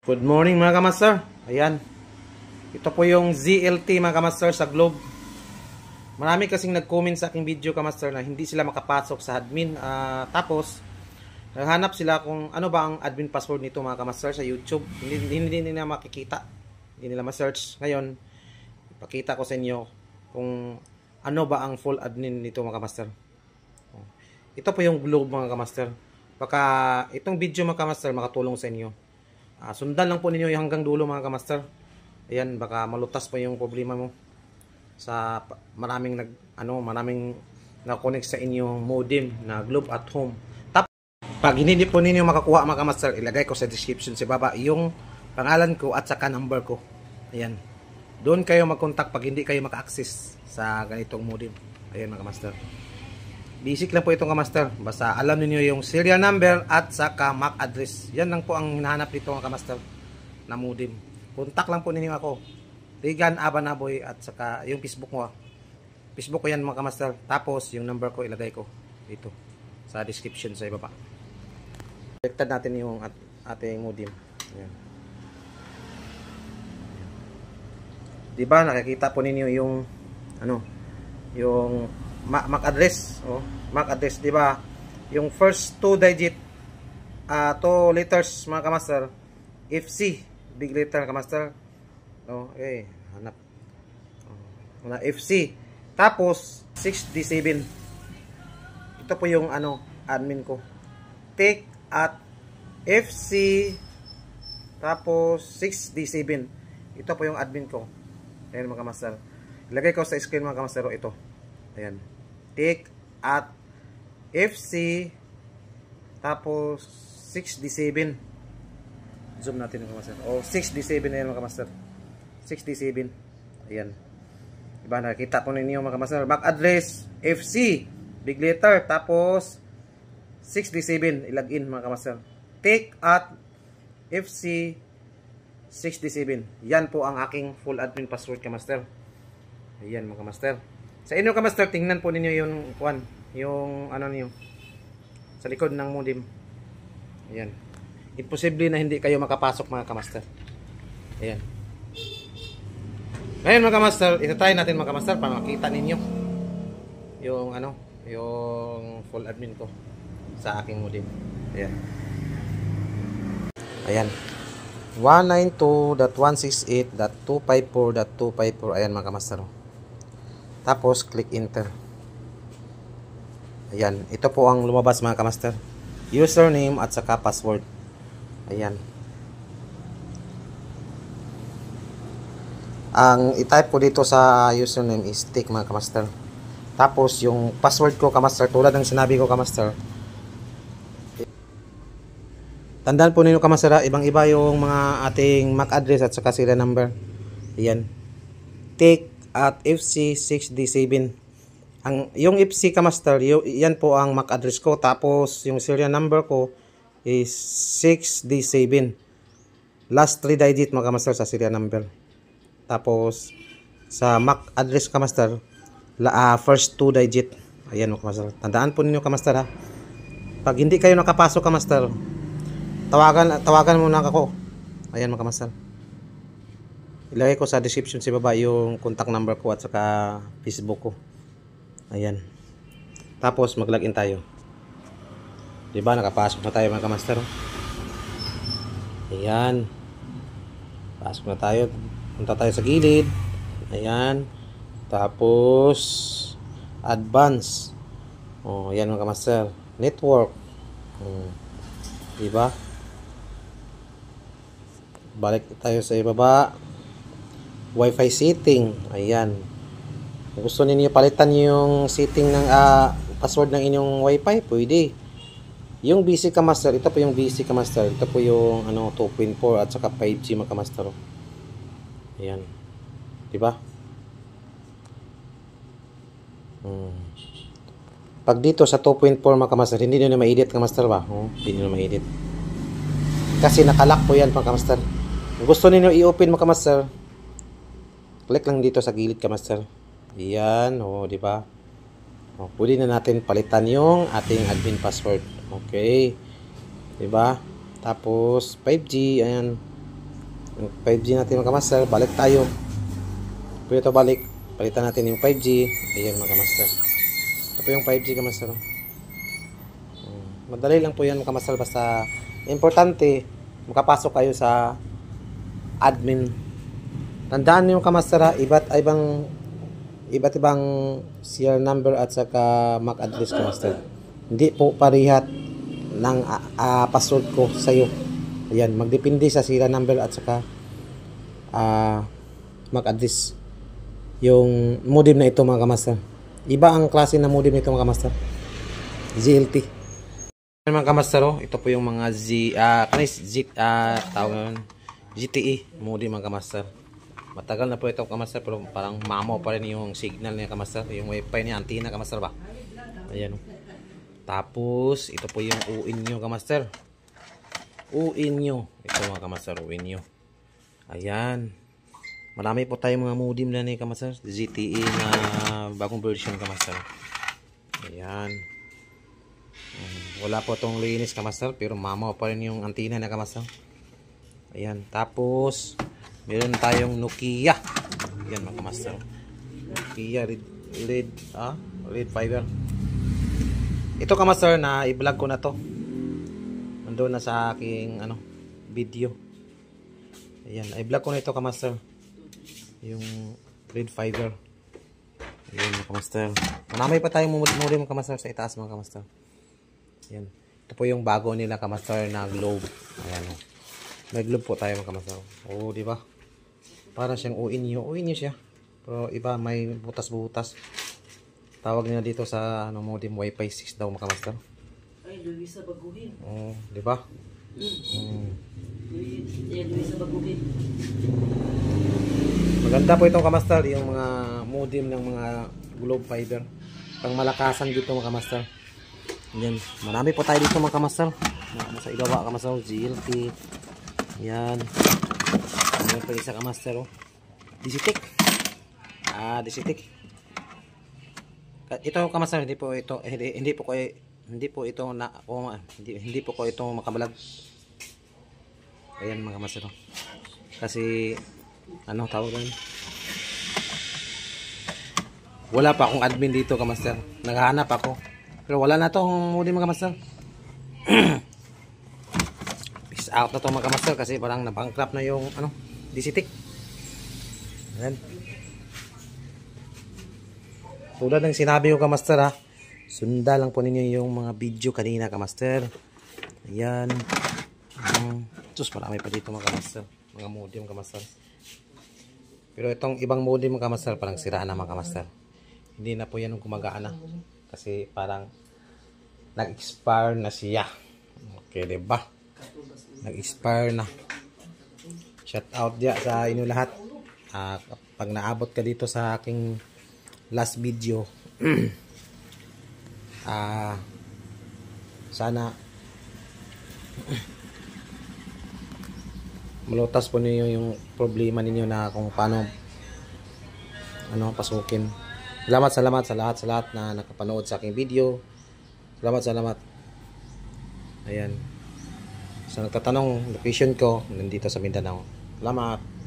Good morning mga kamaster. Ayan. Ito po yung ZLT mga kamaster sa Globe. Marami kasing nag-comment sa aking video kamaster na hindi sila makapasok sa admin. Tapos, naghanap sila kung ano ba ang admin password nito mga kamaster sa YouTube. Hindi nila makikita. Hindi nila ma-search. Ngayon, ipakita ko sa inyo kung ano ba ang full admin nito mga kamaster. Ito po yung Globe mga kamaster. Baka itong video mga kamaster makatulong sa inyo. Sundan lang po ninyo yung hanggang dulo mga kamaster. Ayan, baka malutas pa yung problema mo sa maraming na-connect sa inyong modem na Globe at Home. Tapos, pag hindi po ninyo makakuha mga kamaster, ilagay ko sa description sa baba yung pangalan ko at saka number ko. Ayan. Doon kayo mag-contact pag hindi kayo maka-access sa ganitong modem. Ayan mga kamaster. Basic lang po itong kamaster. Basta alam niyo yung serial number at saka MAC address. Yan lang po ang hinahanap dito mga kamaster na modem. Contact lang po ninyo ako. Regan Abanaboy at saka yung Facebook mo. Facebook ko yan mga kamaster. Tapos yung number ko ilagay ko dito sa description sa ibaba. Connected natin yung ating modem. Ayan. Diba nakikita po ninyo yung yung MAC address, MAC address, di ba? Yung first 2 digit 2 letters mga kamaster, FC, big letter kamaster. Okay, hanap. Na FC. Tapos 6D7. Ito po yung admin ko. Take at FC tapos 6D7. Ito po yung admin ko. Ayan mga kamaster. Ilagay ko sa screen mga kamaster ito. Ayan. Take at FC tapos 6D7. Zoom natin mga kamaster. 6D7 na yan mga kamaster. 6D7. Ayan. Diba nakita po ninyo mga kamaster. MAC address FC big letter tapos 6D7 ilagin mga kamaster. Take at FC 6D7. Yan po ang aking full admin password kamaster. Ayan mga kamaster. Sa inyo kamaster, tingnan po ninyo yung niyo sa likod ng modem. Ayan. Imposible na hindi kayo makapasok mga kamaster. Ayan. Ngayon mga kamaster, itatry natin mga kamaster para makita ninyo yung yung full admin ko sa aking modem. Ayan. Ayan. 192.168.254.254. Ayan mga kamaster. Tapos click enter. Ayan, ito po ang lumabas mga kamaster. Username at saka password. Ayan. Ang i-type ko dito sa username is tick mga kamaster. Tapos yung password ko kamaster, tulad ng sinabi ko kamaster. Tandaan po ninyo kamaster, ibang-iba yung mga ating MAC address at saka serial number. Ayan. Tick at FC 6D7. Yung FC kamaster, yan po ang MAC address ko. Tapos yung serial number ko is 6D7. Last 3 digit mga kamaster sa serial number. Tapos sa MAC address kamaster, first 2 digit. Ayan mga kamaster. Tandaan po ninyo kamaster ha. Pag hindi kayo nakapasok kamaster, tawagan muna ako. Ayan mga kamaster. Ilagay ko sa description sa baba yung contact number ko at saka Facebook ko. Ayan. Tapos mag-login tayo. Diba nakapasok na tayo mga kamaster. Ayan. Pasok na tayo. Punta tayo sa gilid. Ayan. Tapos advance. Ayan mga kamaster. Network. Diba? Balik tayo sa ibaba. Wi-Fi setting. Ayan. Kung gusto niyo palitan yung setting ng password ng inyong Wi-Fi, pwede. Yung BC kamaster, ito po yung BC kamaster. Ito po yung 2.4 at saka 5G mga kamaster. Ayan. 'Di ba? Pag dito sa 2.4 mga kamaster, hindi niyo na ma-edit kamaster ba? Hindi niyo na ma-edit. Kasi nakalock po yan mga kamaster. Kung gusto niyo i-open mga kamaster, click lang dito sa gilid kamaster. Ayan, di ba? Pwede na natin palitan yung ating admin password. Okay. 'Di ba? Tapos 5G, ayan. Yung 5G natin mga kamaster, balik tayo. Pero ito balik, palitan natin yung 5G. Ayan mga kamaster. Ito po yung 5G kamaster. Madali lang po yan mga kamaster, basta importante makapasok kayo sa admin. Tandaan niyo kamaster, iba't ibang serial number at saka MAC address kamaster. Hindi po parihat ng password ko sa iyo. Ayan, magdepende sa serial number at saka MAC address yung modem na ito mga kamaster. Iba ang klase na modem nito mga kamaster. ZLT. Mga kamaster, ito po yung mga GTE modem mga kamaster. Matagal na po ito kamaster, pero parang mamo pa rin yung signal niya kamaster, yung wifi niya, antenna kamaster ba. Ayan. Tapos ito po yung uin nyo kamaster. Uin nyo. Ito mga kamaster, uin nyo. Ayan. Marami po tayong mga modem na ni kamaster. ZTE na bagong version kamaster. Ayan. Wala po itong linis kamaster, pero mamaw pa rin yung antenna na kamaster. Ayan. Tapos meron tayong Nokia. Ayan mga kamaster. Nokia lead fiber. Ito kamaster, na i-vlog ko na to. Nandun na sa aking video. Ayan, i-vlog ko na ito kamaster. Yung red fiber. Ayan mga kamaster. Manamay pa tayong modem kamaster sa itaas mga kamaster. Ayan. Ito po yung bago nila kamaster na globe. Ayan. May globe po tayo mga kamaster. Oo, di ba? Para siyang uinyo. Uinyo siya. Pero iba, may butas-butas. Tawag nila dito sa modem Wi-Fi 6 daw mga kamaster. Ay, Luis sa baguhin. Oo, di ba? Luis sa baguhin. Maganda po itong kamaster, yung mga modem ng mga globe fiber. Pang malakasan dito mga kamaster. Yan, marami po tayo dito mga kamaster. Sa ibaba kamaster, GLT. Yan. Yan pa isa kamaster, Disitik. Disitik. Ito kamaster, hindi po ito makabalag. Ayan mga kamaster. Kasi tawag doon? Wala pa akong admin dito kamaster. Naghahanap ako. Pero wala na tong modem mga kamaster. Peace out na to mga kamaster kasi parang na-bankrupt na yung Disitik. Ayan. Tulad ng sinabi ko kamaster, sunda lang po ninyo yung mga video kanina kamaster. Ayan. Sus, marami pa dito mga kamaster. Mga modem kamaster. Pero itong ibang modem mga kamaster, parang sira na mga kamaster. Hindi na po yan gumagana. Kasi parang nag-expire na siya. Okay, diba? Nag-expire na. Shout out dia sa inyo lahat. Pag naabot ka dito sa aking last video, sana malutas po ninyo yung problema ninyo na kung paano pasukin. Salamat sa lahat na nakapanood sa aking video. Salamat. Ayan. Sa nagtatanong, location ko nandito sa Mindanao. Salamat.